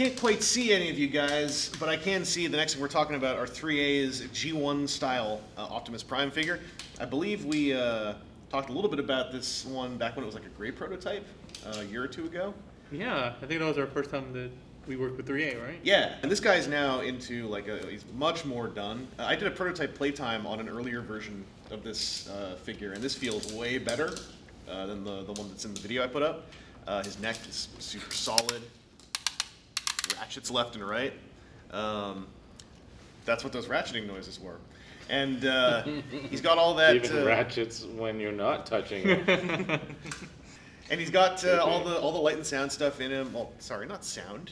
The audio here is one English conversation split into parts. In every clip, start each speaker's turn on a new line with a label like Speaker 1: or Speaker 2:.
Speaker 1: can't quite see any of you guys, but I can see the next thing we're talking about are 3A's G1 style Optimus Prime figure. I believe we talked a little bit about this one back when it was like a gray prototype a year or two ago.
Speaker 2: Yeah, I think that was our first time that we worked with 3A, right?
Speaker 1: Yeah, and this guy's now into like he's much more done. I did a prototype playtime on an earlier version of this figure, and this feels way better than the one that's in the video I put up. His neck is super solid. Ratchets left and right. That's what those ratcheting noises were. And he's got all that.
Speaker 3: Even ratchets when you're not touching it.
Speaker 1: And he's got all the light and sound stuff in him. Oh, sorry, not sound.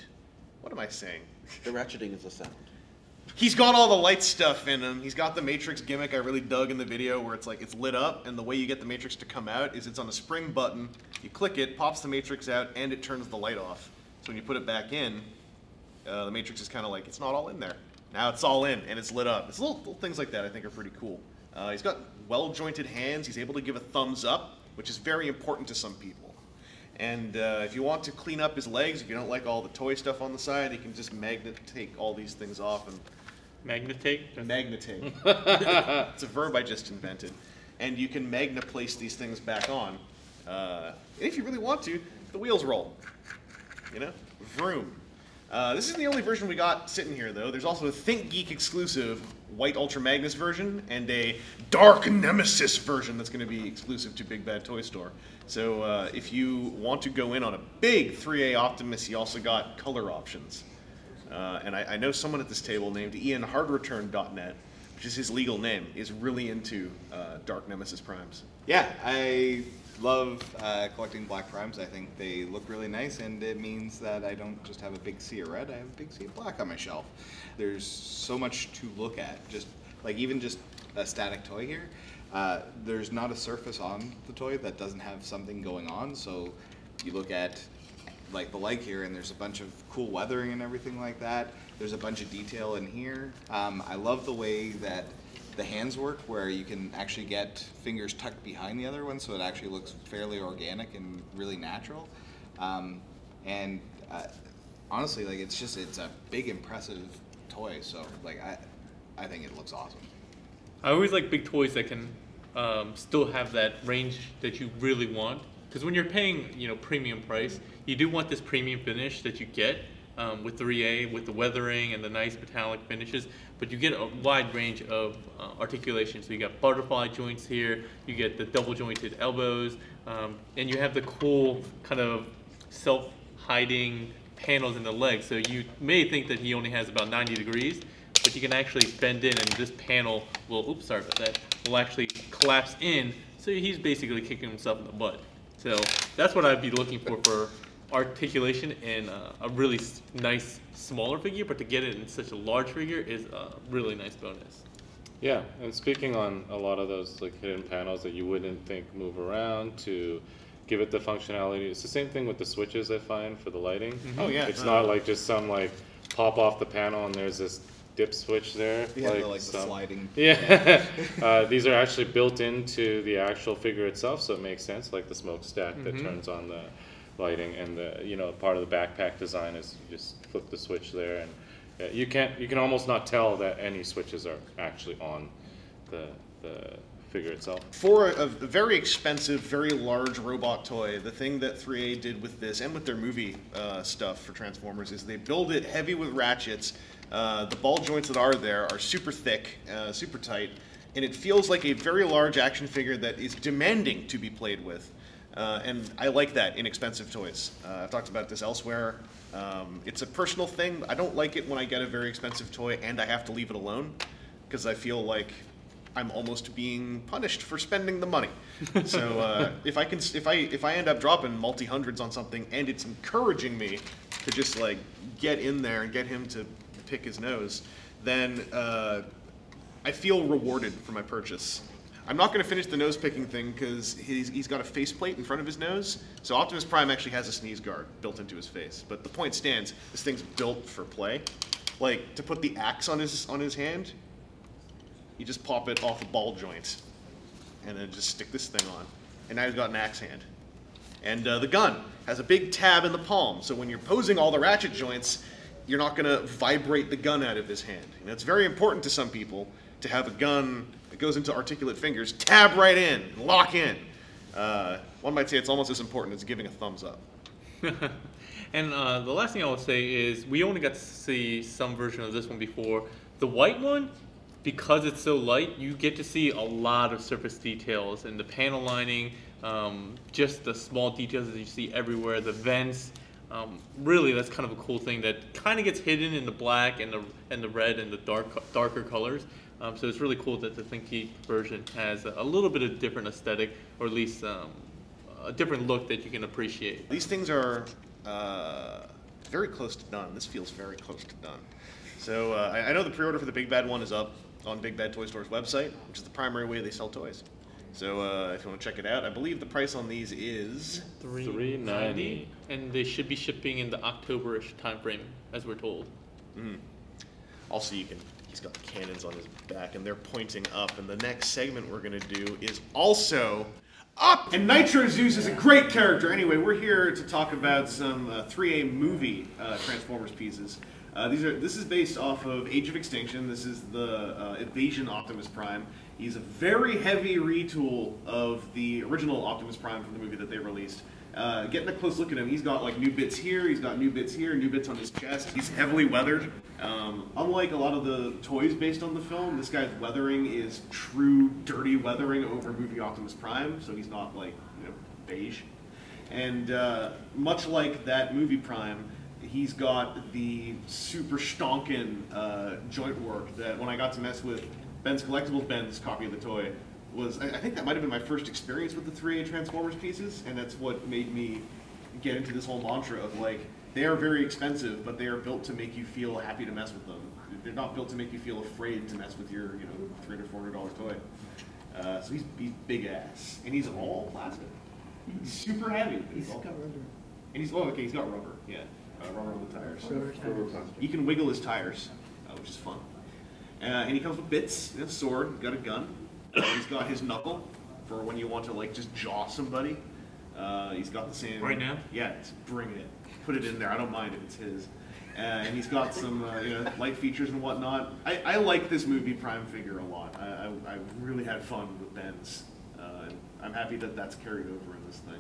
Speaker 1: What am I saying?
Speaker 4: The ratcheting is a sound.
Speaker 1: He's got all the light stuff in him. He's got the Matrix gimmick I really dug in the video where it's like it's lit up, and the way you get the Matrix to come out is it's on a spring button. You click it, pops the Matrix out, and it turns the light off. So when you put it back in, the Matrix is kind of like, it's not all in there. Now it's all in, and it's lit up. It's little things like that I think are pretty cool. He's got well-jointed hands. He's able to give a thumbs up, which is very important to some people. And if you want to clean up his legs, if you don't like all the toy stuff on the side, you can just take all these things off and...
Speaker 2: Magnetate?
Speaker 1: Magnetate. It's a verb I just invented. And you can place these things back on. And if you really want to, the wheels roll. You know? Vroom. This isn't the only version we got sitting here, though. There's also a Think Geek exclusive White Ultra Magnus version and a Dark Nemesis version that's going to be exclusive to Big Bad Toy Store. So if you want to go in on a big 3A Optimus, you also got color options. And I know someone at this table named IanHardReturn.net, which is his legal name, is really into Dark Nemesis Primes.
Speaker 5: Yeah, I love collecting black primes. I think they look really nice, and it means that I don't just have a big sea of red, I have a big sea of black on my shelf. There's so much to look at, even just a static toy here. There's not a surface on the toy that doesn't have something going on, so you look at like the leg here, and there's a bunch of cool weathering and everything like that. There's a bunch of detail in here. I love the way that the hands work, where you can actually get fingers tucked behind the other one, so it actually looks fairly organic and really natural. Honestly, like it's a big, impressive toy. So like I think it looks awesome.
Speaker 2: I always like big toys that can still have that range that you really want. Because when you're paying, premium price, you do want this premium finish that you get with 3A, with the weathering and the nice metallic finishes. But you get a wide range of articulation. So you got butterfly joints here, you get the double jointed elbows, and you have the cool kind of self-hiding panels in the legs. So you may think that he only has about 90 degrees, but you can actually bend in, and this panel will, oops, sorry about that, will actually collapse in. So he's basically kicking himself in the butt. So that's what I'd be looking for articulation in a really nice smaller figure, but to get it in such a large figure is a really nice bonus.
Speaker 3: Yeah, and speaking on a lot of those like hidden panels that you wouldn't think move around to give it the functionality, it's the same thing with the switches I find for the lighting.
Speaker 1: Mm-hmm. Oh yeah.
Speaker 3: It's not like just some like pop off the panel and there's this dip switch there.
Speaker 5: Yeah, the sliding.
Speaker 3: Yeah, these are actually built into the actual figure itself, so it makes sense. Like the smokestack that turns on the lighting, and the part of the backpack design is you just flip the switch there, and you can almost not tell that any switches are actually on the figure itself.
Speaker 1: For a very expensive, very large robot toy, the thing that 3A did with this and with their movie stuff for Transformers is they build it heavy with ratchets. The ball joints that are there are super thick, super tight, and it feels like a very large action figure that is demanding to be played with. And I like that in expensive toys. I've talked about this elsewhere. It's a personal thing. I don't like it when I get a very expensive toy and I have to leave it alone, because I feel like I'm almost being punished for spending the money. So if I end up dropping multi-hundreds on something and it's encouraging me to just like get in there and get him to pick his nose, then I feel rewarded for my purchase. I'm not going to finish the nose picking thing because he's got a faceplate in front of his nose. So Optimus Prime actually has a sneeze guard built into his face. But the point stands, this thing's built for play. Like to put the axe on his hand, you just pop it off a ball joint and then just stick this thing on. And now he's got an axe hand. And the gun has a big tab in the palm, so when you're posing all the ratchet joints, you're not going to vibrate the gun out of his hand. You know, it's very important to some people to have a gun that goes into articulate fingers, tab right in, lock in. One might say it's almost as important as giving a thumbs up.
Speaker 2: And the last thing I would say is we only got to see some version of this one before. The white one, because it's so light, you get to see a lot of surface details and the panel lining, just the small details that you see everywhere, the vents. Really, that's kind of a cool thing that kind of gets hidden in the black and the red and the darker colors. So it's really cool that the ThinkGeek version has a little bit of different aesthetic, or at least a different look that you can appreciate.
Speaker 1: These things are very close to done. This feels very close to done. So I know the pre-order for the Big Bad one is up on Big Bad Toy Store's website, which is the primary way they sell toys. So if you want to check it out, I believe the price on these is
Speaker 2: $390, and they should be shipping in the October-ish time frame, as we're told.
Speaker 1: Also, he's got the cannons on his back, and they're pointing up. And the next segment we're going to do is also up. And Nitro Zeus is a great character. Anyway, we're here to talk about some 3A movie Transformers pieces. This is based off of Age of Extinction. This is the Evasion Optimus Prime. He's a very heavy retool of the original Optimus Prime from the movie that they released. Getting a close look at him, he's got like new bits here, he's got new bits here, new bits on his chest. He's heavily weathered. Unlike a lot of the toys based on the film, this guy's weathering is true dirty weathering over movie Optimus Prime, so he's not like, you know, beige. And much like that movie Prime, he's got the super stonkin' joint work that when I got to mess with Ben's Collectibles, Ben's copy of the toy, I think that might have been my first experience with the ThreeA Transformers pieces, and that's what made me get into this whole mantra of like, they are very expensive, but they are built to make you feel happy to mess with them. They're not built to make you feel afraid to mess with your, you know, $300, $400 toy. So he's big ass, and he's all plastic. He's super heavy.
Speaker 4: He's got rubber.
Speaker 1: And he's he's got rubber. Yeah, rubber on the tires.
Speaker 4: Rubber tires.
Speaker 1: You can wiggle his tires, which is fun. And he comes with bits, a sword, got a gun. He's got his knuckle for when you want to like just jaw somebody. He's got the same.
Speaker 2: Right now?
Speaker 1: Yeah, bring it. Put it in there. I don't mind if it's his. And he's got some you know, light features and whatnot. I like this movie Prime figure a lot. I really had fun with Ben's. I'm happy that that's carried over in this thing.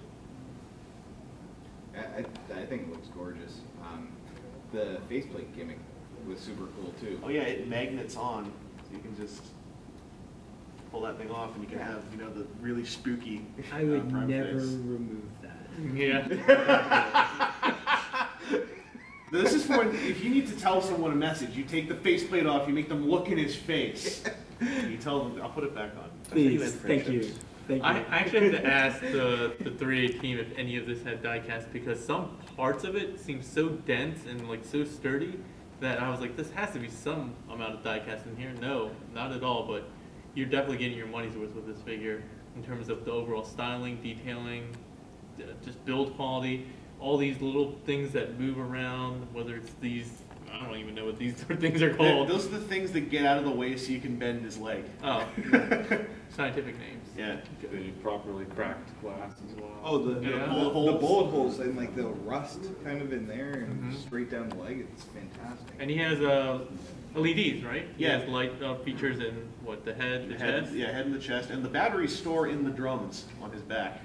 Speaker 5: I think it looks gorgeous. The faceplate gimmick was super cool too.
Speaker 1: Oh yeah, it magnets on, so you can just pull that thing off, and you can have, you know, the really spooky.
Speaker 4: I would
Speaker 1: Prime
Speaker 4: never
Speaker 1: face.
Speaker 4: remove that.
Speaker 2: Yeah.
Speaker 1: This is for when, if you need to tell someone a message, you take the faceplate off, you make them look in his face, and you tell them, I'll put it back on.
Speaker 4: Please, thank you. Thank you.
Speaker 2: I actually had to ask the 3A team if any of this had die cast, because some parts of it seem so dense and like so sturdy that I was like, this has to be some amount of die cast in here. No, not at all, but you're definitely getting your money's worth with this figure in terms of the overall styling, detailing, just build quality, all these little things that move around, whether it's these, I don't even know what these things are called.
Speaker 1: Those are the things that get out of the way so you can bend his leg.
Speaker 2: Oh, scientific names.
Speaker 1: Yeah.
Speaker 3: The properly cracked glass as well.
Speaker 5: Oh, the
Speaker 2: Yeah.
Speaker 5: bullet holes and like the rust kind of in there and straight down the leg. It's fantastic.
Speaker 2: And he has LEDs, right?
Speaker 1: Yeah.
Speaker 2: He has light features in what, the head, the chest?
Speaker 1: Yeah, head and the chest, and the batteries store in the drums on his back,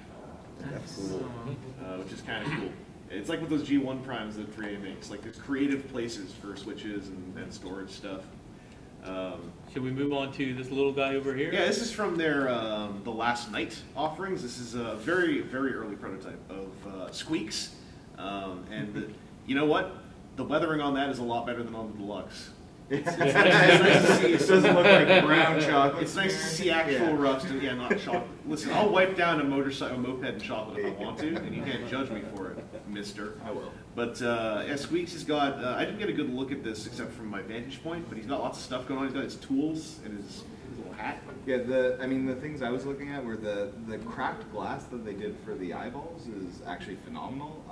Speaker 5: That's cool.
Speaker 1: which is kind of cool. It's like with those G1 primes that 3A makes. Like there's creative places for switches and storage stuff.
Speaker 2: Should we move on to this little guy over here?
Speaker 1: Yeah, this is from their the Last Night offerings. This is a very, very early prototype of Squeaks. You know what? The weathering on that is a lot better than on the Deluxe. It's nice to see.
Speaker 5: It doesn't look like brown chocolate.
Speaker 1: It's nice to see actual rust and not chocolate. Listen, I'll wipe down a moped in chocolate if I want to, and you can't judge me for it, mister.
Speaker 5: I will.
Speaker 1: But yeah, Squeaks has got, I didn't get a good look at this except from my vantage point, but he's got lots of stuff going on. He's got his tools and his little hat.
Speaker 5: Yeah, the things I was looking at were the cracked glass that they did for the eyeballs is actually phenomenal.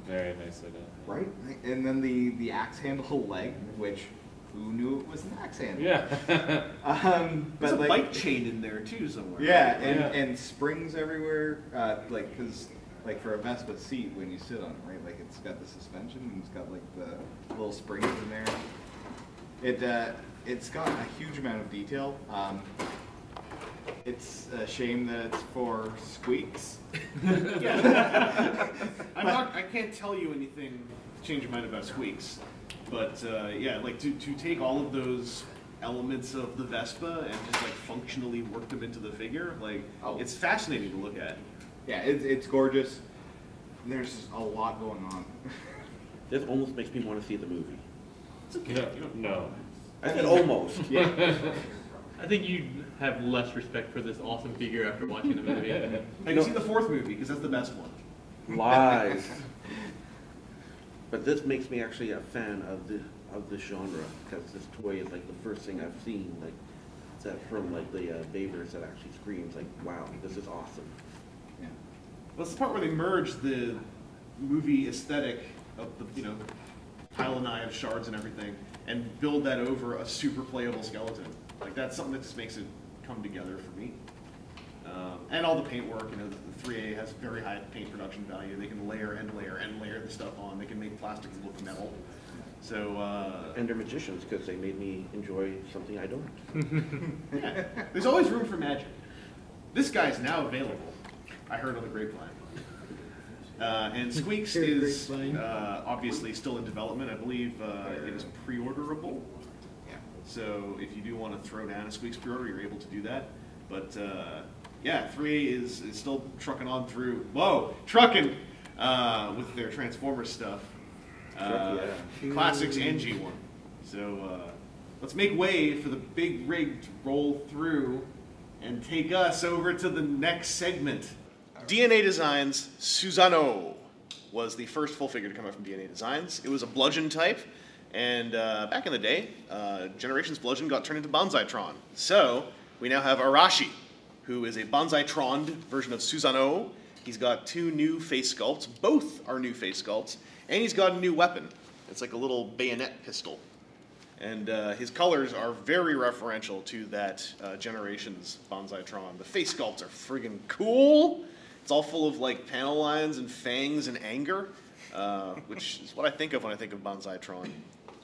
Speaker 3: Very nicely done.
Speaker 5: Right? And then the axe handle leg, which who knew it was an axe handle?
Speaker 3: Yeah.
Speaker 1: There's
Speaker 5: but
Speaker 1: a bike chain in there too somewhere.
Speaker 5: Yeah, and springs everywhere. Like, because like for a Vespa seat when you sit on it, right? Like it's got the suspension and it's got like the little springs in there. It's got a huge amount of detail. It's a shame that it's for squeaks.
Speaker 1: Yeah. I can't tell you anything to change your mind about squeaks, but yeah, like to take all of those elements of the Vespa and just like functionally work them into the figure, like it's fascinating to look at.
Speaker 5: Yeah, it's gorgeous. There's a lot going on.
Speaker 6: This almost makes me want to see the movie.
Speaker 1: It's okay.
Speaker 3: No.
Speaker 6: I said almost.
Speaker 1: Yeah.
Speaker 2: I think you have less respect for this awesome figure after watching the movie.
Speaker 1: Have you seen the fourth movie? Because that's the best one.
Speaker 6: Lies. But this makes me actually a fan of the genre, because this toy is like the first thing I've seen like that from like the Babers that actually screams like, wow, this is awesome.
Speaker 5: Yeah.
Speaker 1: Well, it's the part where they merge the movie aesthetic of the pile of knives, shards, and everything, and build that over a super playable skeleton. Like that's something that just makes it come together for me. And all the paint work, the 3A has very high paint production value. They can layer and layer and layer the stuff on. They can make plastics look metal. So.
Speaker 6: And they're magicians, because they made me enjoy something I don't.
Speaker 1: Yeah. There's always room for magic. This guy's now available. I heard on the grapevine. And Squeaks is obviously still in development. I believe it is pre-orderable.
Speaker 5: Yeah.
Speaker 1: So if you do want to throw down a Squeaks pre-order, you're able to do that. But yeah, 3A is still trucking on through. Whoa, trucking with their Transformers stuff. Classics and G1. So let's make way for the big rig to roll through and take us over to the next segment. DNA Designs Susano was the first full figure to come out from DNA Designs. It was a bludgeon type, and back in the day, Generations bludgeon got turned into Banzai-tron. So we now have Arashi, who is a Banzai-tron version of Susano. He's got two new face sculpts. Both are new face sculpts. And he's got a new weapon. It's like a little bayonet pistol. And his colors are very referential to that Generations Banzai-tron. The face sculpts are friggin' cool. It's all full of like panel lines and fangs and anger, which is what I think of when I think of Banzai-tron.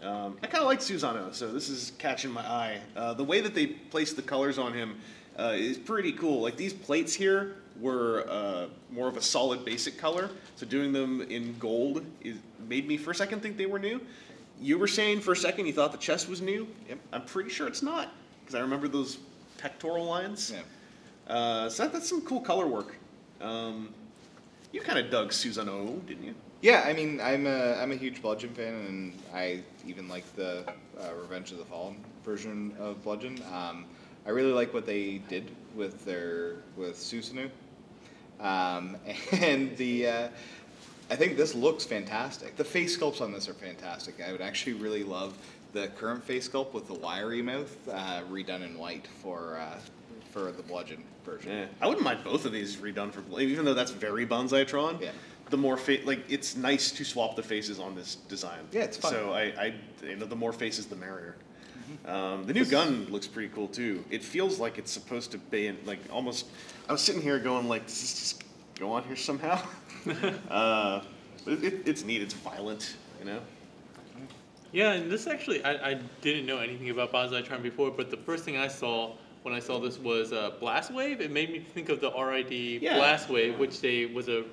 Speaker 1: I kind of like Susano, so this is catching my eye. The way that they placed the colors on him is pretty cool. Like these plates here were more of a solid basic color, so doing them in gold made me for a second think they were new. You were saying for a second you thought the chest was new. Yep. I'm pretty sure it's not, because I remember those pectoral lines. Yeah. So that's some cool color work. You kind of dug Susano, didn't you?
Speaker 5: Yeah, I mean, I'm a huge Bludgeon fan, and I even like the Revenge of the Fallen version of Bludgeon. I really like what they did with Susano, and I think this looks fantastic. The face sculpts on this are fantastic. I would actually really love the current face sculpt with the wiry mouth redone in white for the Bludgeon version. Yeah,
Speaker 1: I wouldn't mind both of these redone for, even though that's very Banzai-tron. Yeah. The more it's nice to swap the faces on this design.
Speaker 5: Yeah, it's fun.
Speaker 1: So the more faces, the merrier. Mm-hmm. The new gun looks pretty cool too. It feels like it's supposed to be like almost. I was sitting here going like, does this just go on here somehow? But it's neat. It's violent,
Speaker 2: Yeah, and this actually, I didn't know anything about Banzai-tron before, but the first thing I saw when I saw this was Blast Wave. It made me think of the RID Blast Wave, which was a,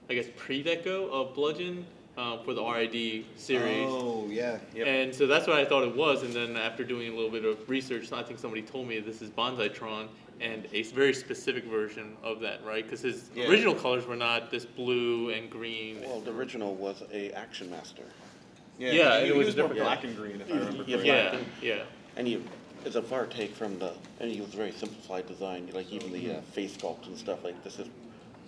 Speaker 2: I guess, pre-deco of Bludgeon for the RID series.
Speaker 5: Oh, yeah. Yep.
Speaker 2: And so that's what I thought it was, and then after doing a little bit of research, I think somebody told me this is Banzai-tron, and a very specific version of that, right? Because his original colors were not this blue and green.
Speaker 6: Well, the original was a Action Master.
Speaker 2: Yeah,
Speaker 1: it was more black and green, if I remember correctly.
Speaker 2: Yeah.
Speaker 6: And it's a far take from and he was very simplified design, like even the face sculpt and stuff, like this is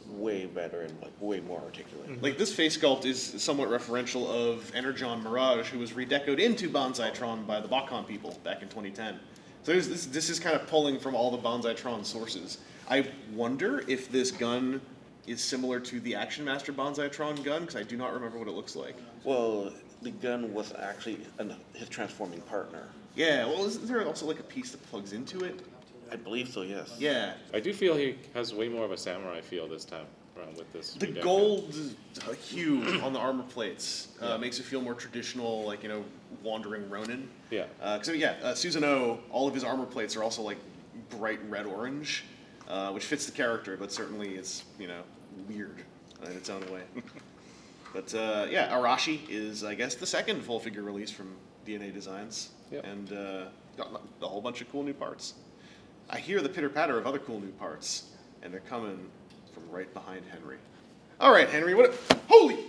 Speaker 6: way better and like way more articulate.
Speaker 1: Mm-hmm. Like this face sculpt is somewhat referential of Energon Mirage, who was redecoed into Banzai-tron by the Bakhan people back in 2010. So this is kind of pulling from all the Banzai-tron sources. I wonder if this gun is similar to the Action Master Banzai-tron gun, because I do not remember what it looks like.
Speaker 6: Well, the gun was actually his transforming partner.
Speaker 1: Yeah, well, isn't there also like a piece that plugs into it?
Speaker 6: I believe so, yes.
Speaker 1: Yeah.
Speaker 3: I do feel he has way more of a samurai feel this time. around with this.
Speaker 1: The
Speaker 3: redeco.
Speaker 1: gold hue on the armor plates makes it feel more traditional, like, you know, wandering Ronin.
Speaker 3: Yeah.
Speaker 1: Susanoo, all of his armor plates are also like bright red-orange, which fits the character, but certainly is, you know, weird in its own way. But Arashi is, I guess, the second full figure release from DNA Designs, and got a whole bunch of cool new parts. I hear the pitter-patter of other cool new parts, and they're coming from right behind Henry. All right, Henry, holy!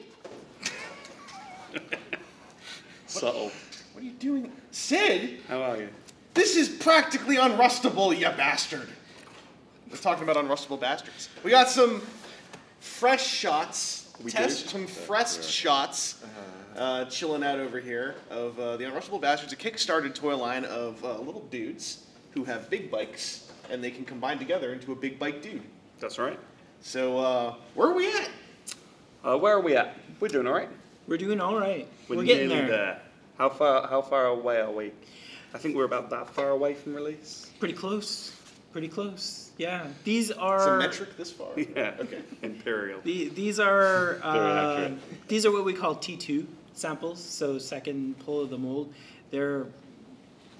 Speaker 7: Subtle.
Speaker 1: What are you doing? Sid?
Speaker 7: How are you?
Speaker 1: This is practically unrustable, you bastard. We're talking about unrustable bastards. We got some fresh shots, some fresh shots chilling out over here of the Unrustable Bastards, a Kickstarted toy line of little dudes who have big bikes, and they can combine together into a big bike dude.
Speaker 7: That's right.
Speaker 1: So, where are we at?
Speaker 7: Where are we at? We're doing all right.
Speaker 4: We're doing all right. We're
Speaker 7: nearly
Speaker 4: getting there.
Speaker 7: How far away are we? I think we're about that far away from release.
Speaker 4: Pretty close. Pretty close. Yeah. These are
Speaker 1: It's a metric this far.
Speaker 7: Yeah.
Speaker 1: Okay.
Speaker 7: Imperial.
Speaker 4: These are
Speaker 3: accurate.
Speaker 4: these are what we call T2 samples. So second pull of the mold.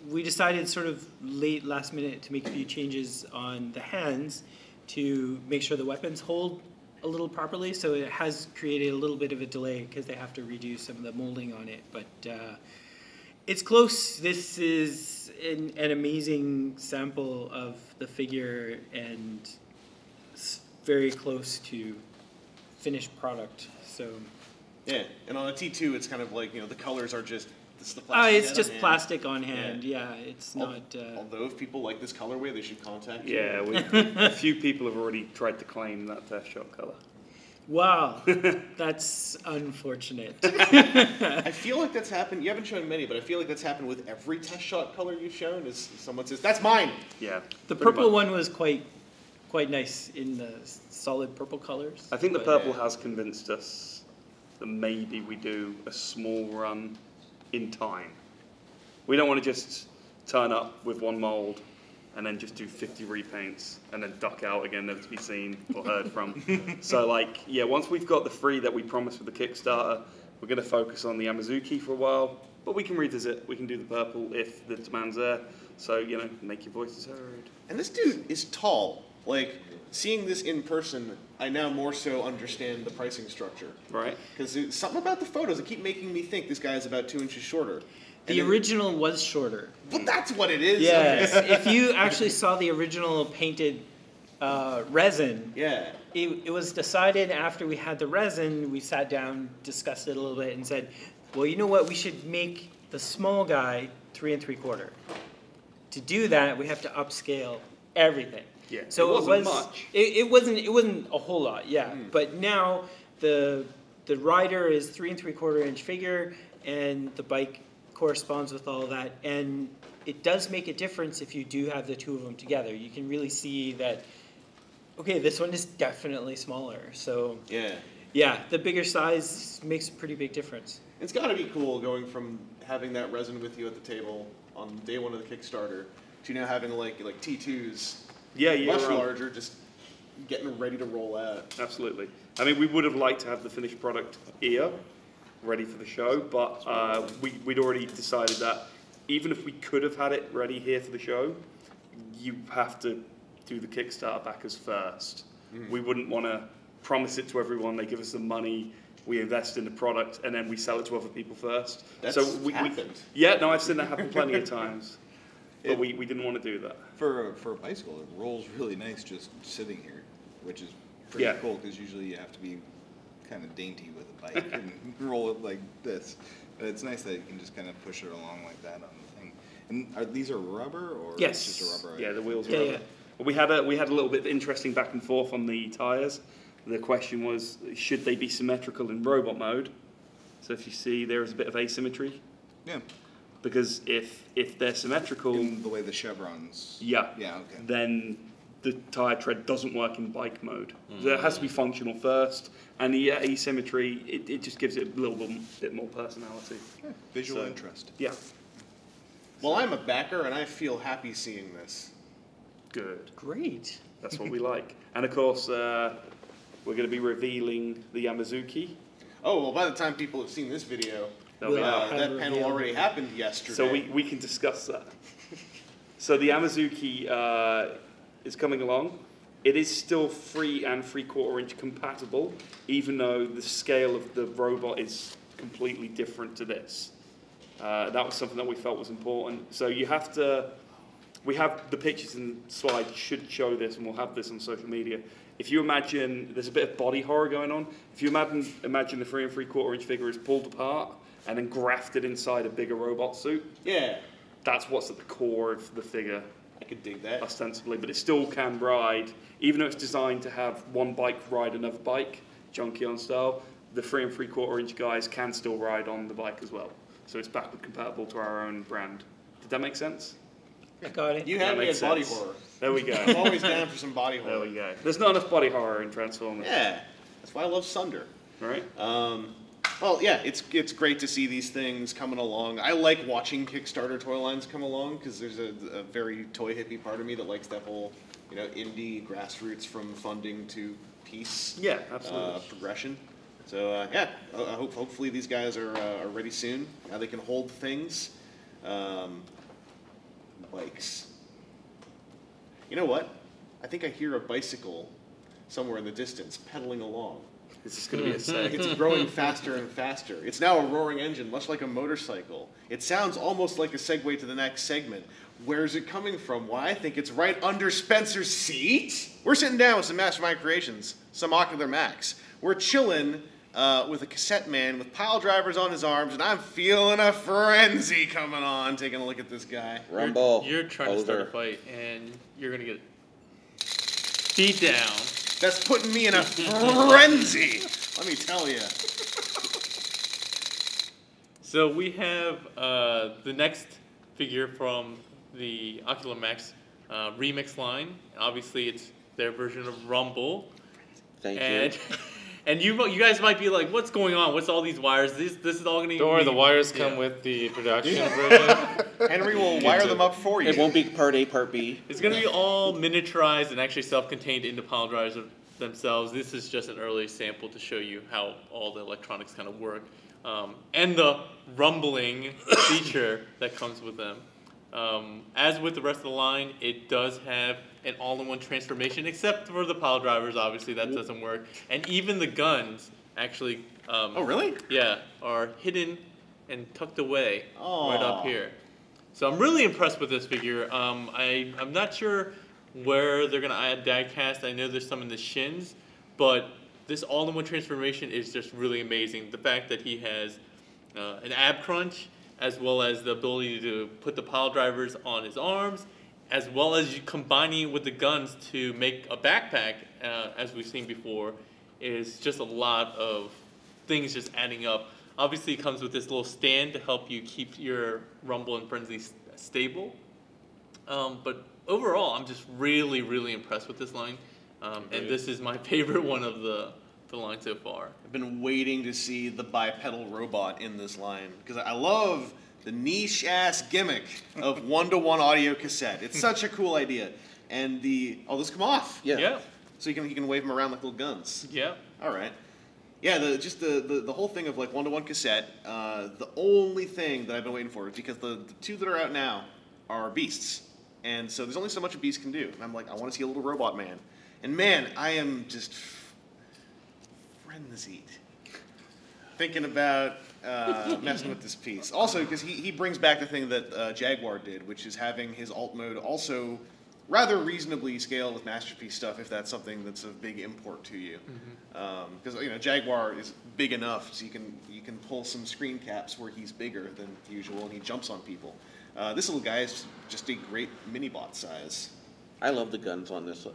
Speaker 4: We decided sort of late last minute to make a few changes on the hands to make sure the weapons hold a little properly. So it has created a little bit of a delay because they have to redo some of the molding on it. But it's close. This is an amazing sample of the figure and it's very close to finished product. So
Speaker 1: Yeah, and on a T2, it's kind of like, you know, the colors are just, it's the plastic.
Speaker 4: it's
Speaker 1: head
Speaker 4: just
Speaker 1: on hand.
Speaker 4: plastic on hand. Yeah, it's
Speaker 1: Al-
Speaker 4: not.
Speaker 1: Although if people like this colorway, they should contact you.
Speaker 7: Yeah, a few people have already tried to claim that test shot color.
Speaker 4: Wow, that's unfortunate.
Speaker 1: I feel like that's happened. You haven't shown many, but I feel like that's happened with every test shot color you've shown. Is someone says, "That's mine."
Speaker 7: Yeah.
Speaker 4: The
Speaker 7: pretty
Speaker 4: purple
Speaker 7: much.
Speaker 4: one was quite nice in the solid purple colors.
Speaker 7: I think the
Speaker 4: but-
Speaker 7: purple has convinced us that maybe we do a small run in time. We don't want to just turn up with one mold and then just do 50 repaints and then duck out again, never to be seen or heard from. So like, yeah, once we've got the 3 that we promised with the Kickstarter, we're going to focus on the Amazuki for a while, but we can revisit, we can do the purple if the demand's there. So, you know, make your voices heard.
Speaker 1: And this dude is tall. Like, seeing this in person, I now more so understand the pricing structure.
Speaker 7: Right?
Speaker 1: Because something about the photos that keep making me think this guy is about 2 inches shorter.
Speaker 4: The original was shorter.
Speaker 1: But that's what it is.
Speaker 4: Yes,
Speaker 1: Okay.
Speaker 4: if you actually saw the original painted resin,
Speaker 1: Yeah.
Speaker 4: it was decided after we had the resin, we sat down, discussed it a little bit, and said, well, you know what, we should make the small guy 3 3/4. To do that, we have to upscale everything.
Speaker 7: Yeah,
Speaker 4: So
Speaker 7: it wasn't much.
Speaker 4: It wasn't a whole lot, yeah. But now the rider is 3 3/4 inch figure, and the bike corresponds with all of that, and it does make a difference if you do have the two of them together. You can really see that, okay, this one is definitely smaller. So
Speaker 1: Yeah.
Speaker 4: the bigger size makes a pretty big difference.
Speaker 1: It's got to be cool going from having that resin with you at the table on day one of the Kickstarter to now having like T2s
Speaker 7: Yeah,
Speaker 1: much
Speaker 7: right.
Speaker 1: larger, just getting ready to roll out.
Speaker 7: Absolutely. I mean, we would have liked to have the finished product here, ready for the show, but we'd already decided that even if we could have had it ready here for the show, you have to do the Kickstarter backers first. We wouldn't want to promise it to everyone, they give us the money, we invest in the product, and then we sell it to other people first.
Speaker 1: That's happened.
Speaker 7: Yeah, no, I've seen that happen plenty of times. But we didn't want to do that.
Speaker 5: For a bicycle, it rolls really nice just sitting here, which is pretty
Speaker 7: Yeah.
Speaker 5: cool because usually you have to be kind of dainty with a bike and roll it like this. But it's nice that you can just kind of push it along like that on the thing. And these are rubber or
Speaker 4: Yes.
Speaker 5: just a rubber?
Speaker 7: Yeah, the wheels
Speaker 4: Yeah,
Speaker 7: were
Speaker 4: yeah.
Speaker 7: rubber. We had a little bit of interesting back and forth on the tyres. The question was, should they be symmetrical in robot mode? So if you see, there is a bit of asymmetry.
Speaker 5: Yeah.
Speaker 7: Because if they're symmetrical,
Speaker 5: In the way the chevrons.
Speaker 7: yeah,
Speaker 5: Yeah, okay.
Speaker 7: then the tyre tread doesn't work in bike mode. So it has to be functional first, and the asymmetry, it just gives it a little bit more personality.
Speaker 5: Yeah, visual
Speaker 7: So-
Speaker 5: interest.
Speaker 7: Yeah,
Speaker 1: Well, I'm a backer, and I feel happy seeing this.
Speaker 7: good.
Speaker 4: Great.
Speaker 7: That's what we like. And of course, we're going to be revealing the Yamazuki.
Speaker 1: Oh, well, by the time people have seen this video,
Speaker 7: That'll be out.
Speaker 1: that panel already happened yesterday.
Speaker 7: So we can discuss that. So the Yamazuki is coming along. It is still 3 and 3/4 inch compatible, even though the scale of the robot is completely different to this. That was something that we felt was important. So you have to, we have the pictures and slides should show this, and we'll have this on social media. If you imagine, there's a bit of body horror going on. If you imagine the 3 and 3/4 inch figure is pulled apart and then grafted inside a bigger robot suit,
Speaker 1: Yeah,
Speaker 7: that's what's at the core of the figure,
Speaker 1: I could dig that.
Speaker 7: ostensibly. But it still can ride, even though it's designed to have one bike ride another bike, Junkion style, the 3 and 3/4 inch guys can still ride on the bike as well. So it's backward compatible to our own brand. Did that make sense?
Speaker 4: I got it.
Speaker 1: You had
Speaker 7: That
Speaker 1: me
Speaker 7: makes
Speaker 1: at body
Speaker 7: sense.
Speaker 1: horror.
Speaker 7: There we
Speaker 1: I'm
Speaker 7: go.
Speaker 1: always down for some body
Speaker 7: There
Speaker 1: horror.
Speaker 7: we go. There's not enough body horror in Transformers.
Speaker 1: Yeah, that's why I love Sunder.
Speaker 7: Right?
Speaker 1: Well, yeah, it's great to see these things coming along. I like watching Kickstarter toy lines come along because there's a very toy hippie part of me that likes that whole, indie grassroots from funding to piece
Speaker 7: Yeah, absolutely.
Speaker 1: progression. So yeah, hopefully these guys are ready soon. Now they can hold things. Bikes. You know what? I think I hear a bicycle somewhere in the distance pedaling along.
Speaker 7: This is going to be a seg.
Speaker 1: It's growing faster and faster. It's now a roaring engine, much like a motorcycle. It sounds almost like a segue to the next segment. Where's it coming from? Why? I think it's right under Spencer's seat. We're sitting down with some Mastermind creations, some Ocular Max. We're chilling with a cassette man with pile drivers on his arms, and I'm feeling a frenzy coming on, taking a look at this guy.
Speaker 8: Rumble.
Speaker 2: You're trying to start a fight, and you're going to get beat down.
Speaker 1: That's putting me in a frenzy, let me tell you.
Speaker 2: So we have the next figure from the Ocular Max remix line. Obviously, it's their version of Rumble.
Speaker 8: Thank
Speaker 2: And
Speaker 8: you.
Speaker 2: and you guys might be like, what's going on? What's all these wires? This is all going to
Speaker 3: Don't worry, the wires come with the production version.
Speaker 1: Henry will wire them up for you.
Speaker 8: It won't be part A, part B.
Speaker 2: It's going to be all miniaturized and actually self-contained into pile drivers themselves. This is just an early sample to show you how all the electronics kind of work. And the rumbling feature that comes with them. As with the rest of the line, it does have an all-in-one transformation, except for the pile drivers, obviously, that doesn't work. And even the guns, actually,
Speaker 1: Oh, really?
Speaker 2: yeah, are hidden and tucked away right
Speaker 1: Aw.
Speaker 2: up here. So I'm really impressed with this figure. I'm not sure where they're going to add diecast. I know there's some in the shins, but this all-in-one transformation is just really amazing. The fact that he has an ab crunch, as well as the ability to put the pile drivers on his arms, as well as you combining it with the guns to make a backpack, as we've seen before, is just a lot of things just adding up. Obviously, it comes with this little stand to help you keep your Rumble and Frenzy stable. But overall, I'm just really, really impressed with this line. And this is my favorite one of the line so far.
Speaker 1: I've been waiting to see the bipedal robot in this line because I love the niche ass gimmick of one-to-one audio cassette. It's such a cool idea. And those come off.
Speaker 8: Yeah.
Speaker 2: Yeah.
Speaker 1: So you can wave them around like little guns.
Speaker 2: Yeah.
Speaker 1: All right. Yeah, the whole thing of like one-to-one cassette. The only thing that I've been waiting for is because the two that are out now are beasts, and so there's only so much a beast can do. And I'm like, I want to see a little robot man, and man, I am just frenzied thinking about messing with this piece. Also, because he brings back the thing that Jaguar did, which is having his alt mode also rather reasonably scale with Masterpiece stuff, if that's something that's a big import to you. Because Jaguar is big enough, so you can pull some screen caps where he's bigger than usual, and he jumps on people. This little guy is just a great mini bot size.
Speaker 8: I love the guns on this.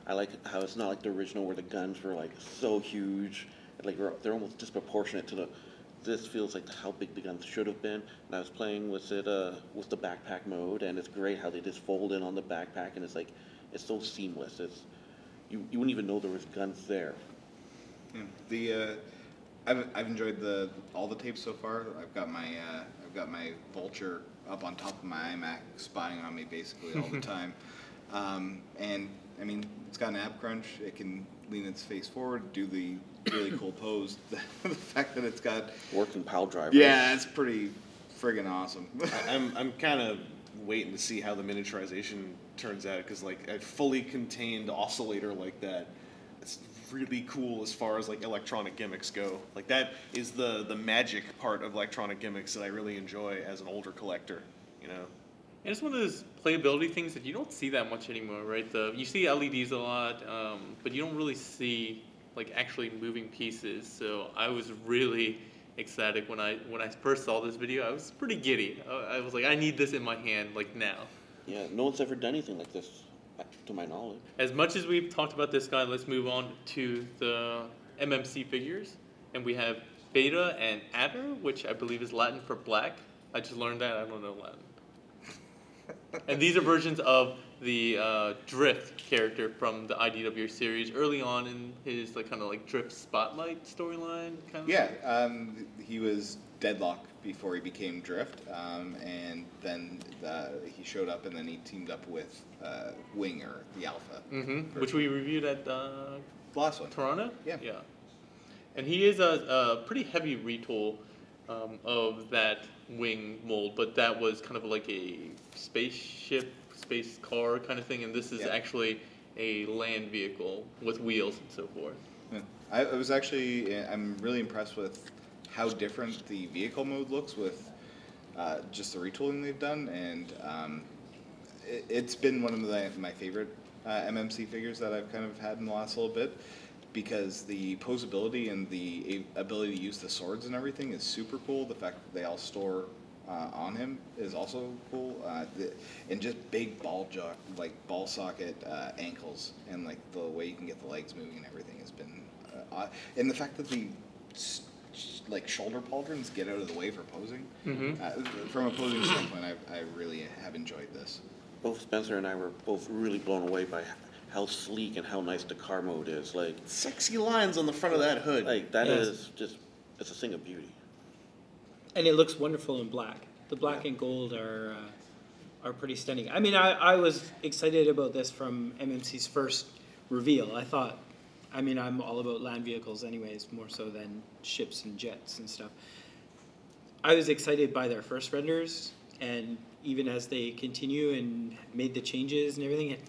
Speaker 8: I like how it's not like the original where the guns were like so huge, like they're almost disproportionate to the. This feels like how big the guns should have been. And I was playing with it with the backpack mode, and it's great how they just fold in on the backpack, and it's so seamless. You wouldn't even know there was guns there.
Speaker 5: I've enjoyed all the tapes so far. I've got my Vulture up on top of my iMac, spying on me basically all the time. And I mean, it's got an ab crunch. It can lean its face forward, do the really cool pose. The fact that it's got
Speaker 8: Working pile driver.
Speaker 5: yeah, it's pretty friggin' awesome.
Speaker 1: I'm kind of waiting to see how the miniaturization turns out, because like a fully contained oscillator like that, it's really cool as far as like electronic gimmicks go. Like that is the magic part of electronic gimmicks that I really enjoy as an older collector, you know.
Speaker 2: And it's one of those playability things that you don't see that much anymore, right? You see LEDs a lot, but you don't really see like actually moving pieces. So I was really ecstatic when I first saw this video. I was pretty giddy. I was like, I need this in my hand like now.
Speaker 8: Yeah, no one's ever done anything like this, to my knowledge.
Speaker 2: As much as we've talked about this guy, let's move on to the MMC figures. And we have Beta and Adder, which I believe is Latin for black. I just learned that. I don't know Latin. And these are versions of the Drift character from the IDW series early on in his like kind of like Drift Spotlight storyline. Kind of.
Speaker 5: Yeah, he was Deadlock before he became Drift, and then he showed up, and then he teamed up with Winger, the Alpha.
Speaker 2: Mm-hmm. Which we reviewed at
Speaker 5: last one.
Speaker 2: Toronto?
Speaker 5: Yeah.
Speaker 2: Yeah. And he is a pretty heavy retool of that wing mold, but that was kind of like a spaceship, space car kind of thing, and this is actually a land vehicle with wheels and so forth.
Speaker 5: Yeah. I was actually, I'm really impressed with how different the vehicle mode looks with just the retooling they've done, and it's been one of my favorite MMC figures that I've kind of had in the last little bit, because the posability and the ability to use the swords and everything is super cool. The fact that they all store on him is also cool, and just big ball socket ankles, and like the way you can get the legs moving and everything has been, and the fact that the like shoulder pauldrons get out of the way for posing. From a posing standpoint, I really have enjoyed this.
Speaker 8: Both Spencer and I were both really blown away by how sleek and how nice the car mode is. Like
Speaker 1: Sexy lines on the front of that hood.
Speaker 8: Like that is just, it's a thing of beauty.
Speaker 4: And it looks wonderful in black. The black and gold are pretty stunning. I mean, I was excited about this from MMC's first reveal. I thought, I mean, I'm all about land vehicles anyways, more so than ships and jets and stuff. I was excited by their first renders, and even as they continue and made the changes and everything, it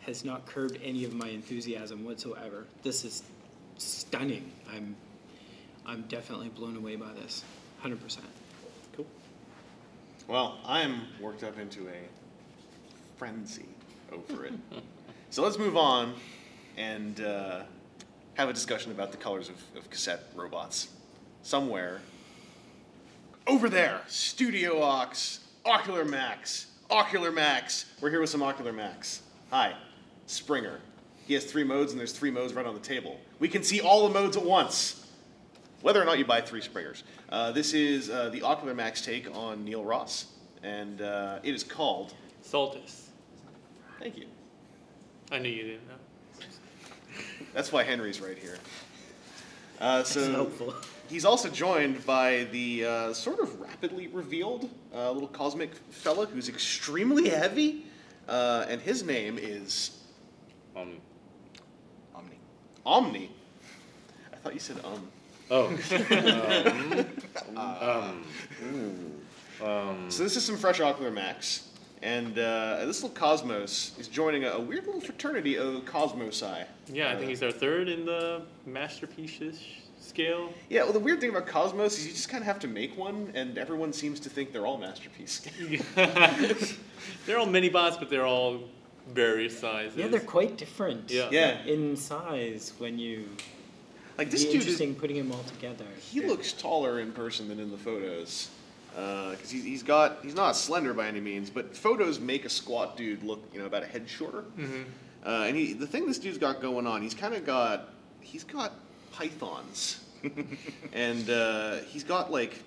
Speaker 4: has not curbed any of my enthusiasm whatsoever. This is stunning. I'm definitely blown away by this, 100%.
Speaker 2: Cool.
Speaker 1: Well, I'm worked up into a frenzy over it. So let's move on and have a discussion about the colors of cassette robots. Somewhere over there, Studio Ox, Ocular Max. We're here with some Ocular Max. Hi, Springer. He has 3 modes, and there's 3 modes right on the table. We can see all the modes at once, whether or not you buy 3 Springers. This is the Ocular Max take on Neil Ross, and it is called
Speaker 2: Saltus.
Speaker 1: Thank you.
Speaker 2: I knew you didn't know.
Speaker 1: That's why Henry's right here. So
Speaker 4: That's helpful.
Speaker 1: He's also joined by the sort of rapidly revealed little cosmic fella who's extremely heavy, and his name is
Speaker 3: Omni.
Speaker 1: Omni. I thought you said
Speaker 3: Oh.
Speaker 1: So this is some fresh Ocular Max, and this little Cosmos is joining a weird little fraternity of Cosmosi.
Speaker 2: Yeah, I think he's our 3rd in the masterpieces scale.
Speaker 1: Yeah, well, the weird thing about Cosmos is you just kind of have to make one, and everyone seems to think they're all masterpiece.
Speaker 2: They're all mini bots, but they're all various sizes.
Speaker 4: Yeah, they're quite different.
Speaker 1: Yeah.
Speaker 4: In size when you.
Speaker 1: Like this
Speaker 4: It'd be
Speaker 1: dude
Speaker 4: interesting putting them all together.
Speaker 1: He looks taller in person than in the photos. Because he's not slender by any means, but photos make a squat dude look, about a head shorter. And the thing this dude's got going on, he's got pythons, and he's got like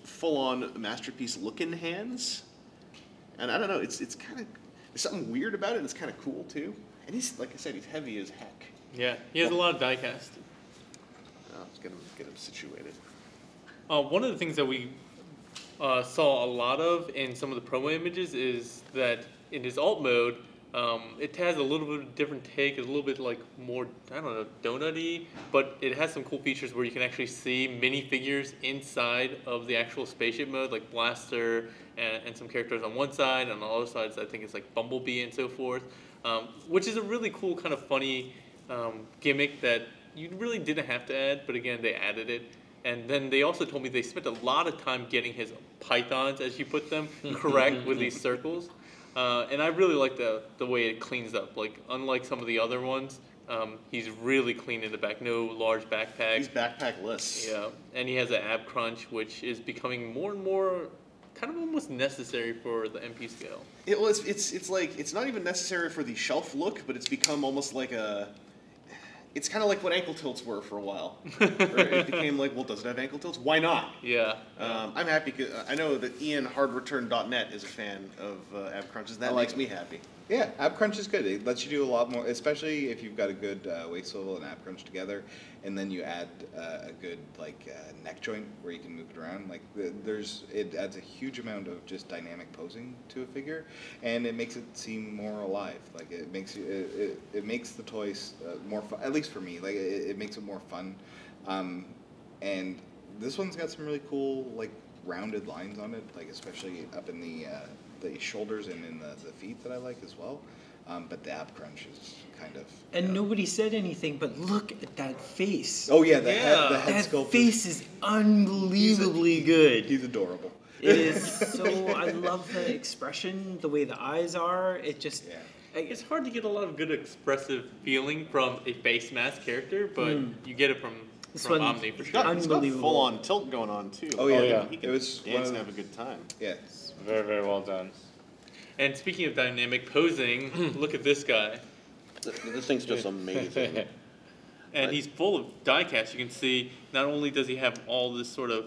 Speaker 1: full-on masterpiece looking hands. And I don't know, it's kind of, there's something weird about it. It's kind of cool too. And he's, like I said, he's heavy as heck.
Speaker 2: Yeah, he has a lot of die cast.
Speaker 1: Let's get him situated.
Speaker 2: One of the things that we saw a lot of in some of the promo images is that in his alt mode, It has a little bit of different take, a little bit like more, I don't know, donut-y, but it has some cool features where you can actually see minifigures inside of the actual spaceship mode, like Blaster and some characters on one side, and on the other sides I think it's like Bumblebee and so forth, which is a really cool kind of funny gimmick that you really didn't have to add, but again, they added it. And then they also told me they spent a lot of time getting his pythons, as you put them, correct with these circles. And I really like the way it cleans up. Like, unlike some of the other ones, he's really clean in the back. No large backpack.
Speaker 1: He's backpackless.
Speaker 2: Yeah, and he has an ab crunch, which is becoming more and more kind of almost necessary for the MP scale.
Speaker 1: It's like, it's not even necessary for the shelf look, but it's become almost like a... It's kind of like what ankle tilts were for a while. It became like, well, does it have ankle tilts? Why not?
Speaker 2: Yeah.
Speaker 1: I'm happy because I know that IanHardReturn.net is a fan of ab crunches. That makes me happy.
Speaker 5: Yeah, ab crunch is good. It lets you do a lot more, especially if you've got a good waist swivel and ab crunch together, and then you add a good neck joint where you can move it around. Like it adds a huge amount of just dynamic posing to a figure, and it makes it seem more alive. Like it makes the toys more fun. At least for me, like it makes it more fun. And this one's got some really cool rounded lines on it, like especially up in the shoulders and in the feet that I like as well. But the ab crunch is kind of...
Speaker 4: And nobody said anything, but look at that face.
Speaker 5: Oh yeah, the head
Speaker 4: that
Speaker 5: sculpt.
Speaker 4: Face is unbelievably good.
Speaker 5: He's adorable.
Speaker 4: It is so... I love the expression, the way the eyes are. It just...
Speaker 5: Yeah.
Speaker 2: It's hard to get a lot of good expressive feeling from a face mask character, but you get it from Omni for sure.
Speaker 1: He's got full-on tilt going on, too.
Speaker 5: Oh yeah,
Speaker 3: yeah.
Speaker 1: He can dance and have a good time.
Speaker 5: Yeah.
Speaker 3: Very, very well done.
Speaker 2: And speaking of dynamic posing, look at this guy.
Speaker 8: This thing's just amazing.
Speaker 2: And he's full of die-cast. You can see not only does he have all this sort of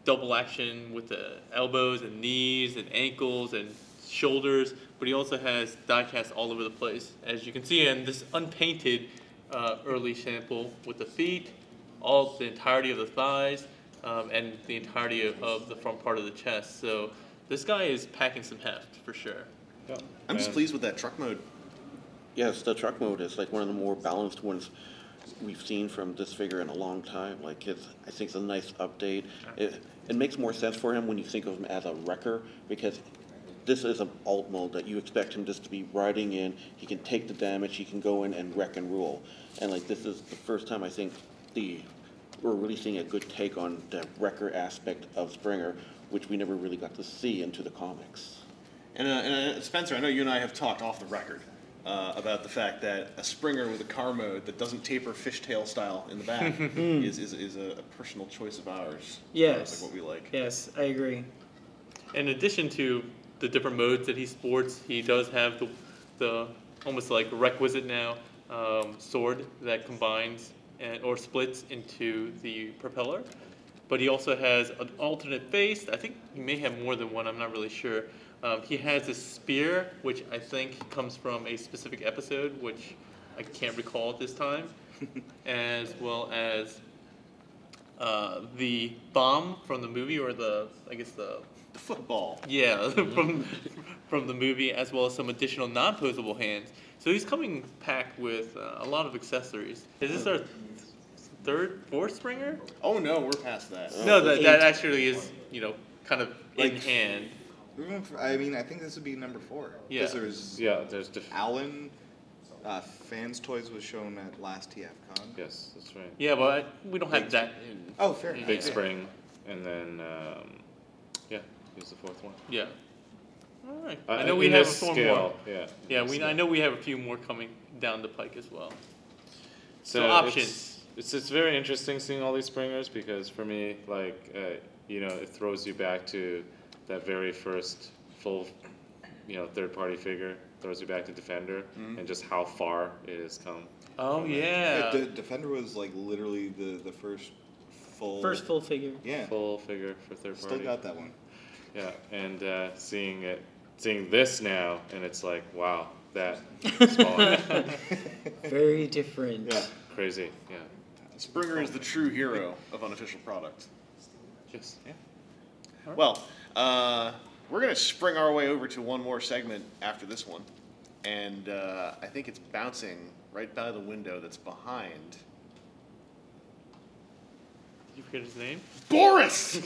Speaker 2: double action with the elbows and knees and ankles and shoulders, but he also has die-cast all over the place. As you can see in this unpainted early sample with the feet, the entirety of the thighs, and the entirety of the front part of the chest. So this guy is packing some heft for sure.
Speaker 3: Yeah.
Speaker 1: I'm just pleased with that truck mode.
Speaker 8: Yes, the truck mode is like one of the more balanced ones we've seen from this figure in a long time. I think it's a nice update. It makes more sense for him when you think of him as a wrecker, because this is an alt mode that you expect him just to be riding in. He can take the damage. He can go in and wreck and rule. And this is the first time I think we're really seeing a good take on the wrecker aspect of Springer, which we never really got to see into the comics.
Speaker 1: And Spencer, I know you and I have talked off the record about the fact that a Springer with a car mode that doesn't taper fishtail style in the back is a personal choice of ours.
Speaker 4: Yes.
Speaker 1: It's like what we like.
Speaker 4: Yes, I agree.
Speaker 2: In addition to the different modes that he sports, he does have the almost like requisite now sword that combines or splits into the propeller. But he also has an alternate face. I think he may have more than one. I'm not really sure. He has a spear, which I think comes from a specific episode, which I can't recall at this time, as well as the bomb from the movie, or the
Speaker 1: football.
Speaker 2: Yeah, from the movie, as well as some additional non-posable hands. So he's coming packed with a lot of accessories. Is this our fourth Springer?
Speaker 1: Oh no, we're past that.
Speaker 2: No, that actually is, kind of in hand.
Speaker 5: I mean, I think this would be number 4.
Speaker 2: Yeah.
Speaker 5: There's Alan. Fans Toys was shown at last TFcon.
Speaker 3: Yes, that's right.
Speaker 2: Yeah, but we don't have that in.
Speaker 5: Oh, fair.
Speaker 3: Big Spring, and then he's the 4th one.
Speaker 2: Yeah. All right.
Speaker 3: I
Speaker 2: know we have
Speaker 3: four
Speaker 2: more.
Speaker 3: more. Yeah.
Speaker 2: I know we have a few more coming down the pike as well.
Speaker 3: So
Speaker 2: options.
Speaker 3: It's very interesting seeing all these Springers, because for me, it throws you back to that very first full, third-party figure. Throws you back to Defender, and just how far it has come.
Speaker 2: Oh yeah.
Speaker 5: Defender was literally the first full.
Speaker 4: First full figure.
Speaker 5: Yeah.
Speaker 3: Full figure for third party.
Speaker 5: Still got that one.
Speaker 3: Yeah, and seeing this now, and it's like, wow, that smaller.
Speaker 4: Very different.
Speaker 5: Yeah.
Speaker 3: Crazy. Yeah.
Speaker 1: Springer is the true hero of unofficial product.
Speaker 3: Yes.
Speaker 1: Yeah. Well, we're going to spring our way over to one more segment after this one. and I think it's bouncing right by the window that's behind.
Speaker 2: Did you forget his name?
Speaker 1: Boris!